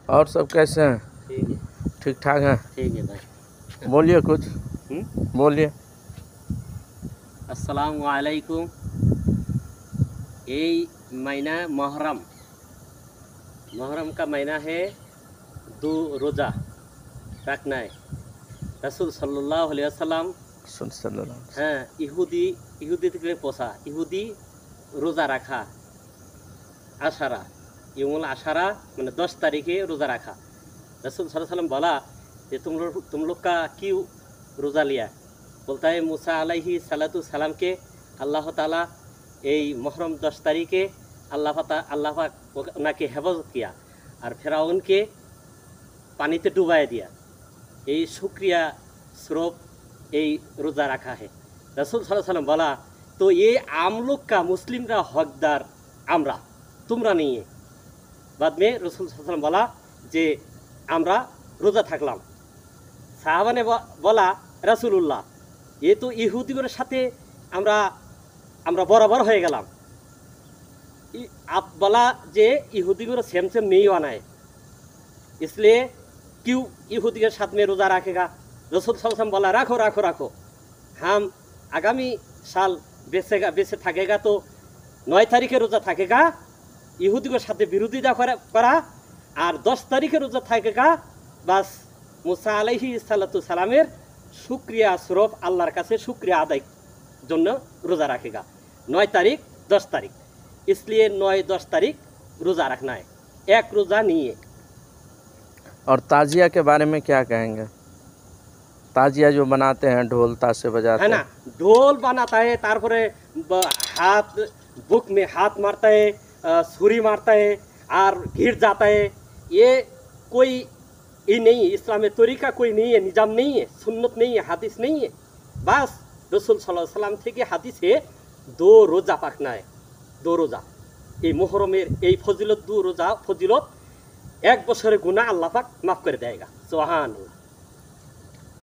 और सब कैसे हैं? ठीक है। ठीक ठाक हैं? ठीक है भाई। बोलिए कुछ। बोलिए। अस्सलाम वालेकुम। ये महीना मुहर्रम का महीना है। 2 रोज़ा रखना है। रसूल सल्लल्लाहु अलैहि वसल्लम हाँ ইহুদি থেকে পোষা ইহুদি রোজা রাখা আশারা ইউমুল আশাरा মানে 10 तारीखे रोज़ा रखा। रसूल सल्लल्लाहु अलैहि वसल्लम बोला कि तुम लोग का क्यों रोज़ा लिया? बोलता है मूसा अलैहि सलातु सलाम के अल्लाह ताला এই मुहर्रम 10 तारीखे अल्लाह पाक ওনাকে হেফাজত किया और फिरौनকে पानीते डुबाए दिया। এই शुक्रिया स्वरूप এই रोज़ा रखा है। रसूल सल्लल्लाहु अलैहि वसल्लम बोला तो ये आम लोग का मुस्लिमरा हकदार आमरा तुमरा नहीं है। बाद में रसूल सल्लल्लाहु अलैहि वसल्लम बोला जे आमरा रोज़ा থাকলাম। সাহাবা ने बोला रसूलुल्लाह ये तो ইহুদিদের সাথে আমরা আমরা বরাবর হয়ে গেলাম। आप बोला जे ইহুদিদের सेम नहीं होना है इसलिए क्यों यहूदी के साथ में रोज़ा रखेगा? रसूल सल्लल्लाहु अलैहि वसल्लम बोला रखो रखो रखो, हम आगामी साल बेचे थकेगा तो 9 तारीखे रोज़ा थकेगा यहूदी के साथ विरोधिता करा और 10 तारीखे रोज़ा थकेगा बस मूसा अलैहि सलातु सलामेर शुक्रिया स्वरूप आल्लाहर काছে शुक्रिया आदाय जन्य रोज़ा रखेगा। 9 तारीख 10 तारीख इसलिए 9-10 तारीख रोज़ा रखना है, एक रोज़ा नहीं है। और ताजिया के बारे में क्या कहेंगे? ताजिया जो बनाते हैं ढोल ताशे बजाते है ना, ढोल बनाता है तारपरे हाथ बुक में हाथ मारता है, छुरी मारता है और घिर जाता है। ये कोई ये नहीं है, इस्लाम में तरीका कोई नहीं है, निजाम नहीं है, सुन्नत नहीं है, हादिस नहीं है। बस रसूल सल्लल्लाहु अलैहि वसल्लम থেকে हादिस है 2 रोज़ा पाकना है, 2 रोज़ा। এই মুহররমের এই ফজিলত 2 रोज़ा ফজিলত 1 বছরের গুনাহ আল্লাহ পাক মাফ করে দেয়গা। সুবহানাল্লাহ।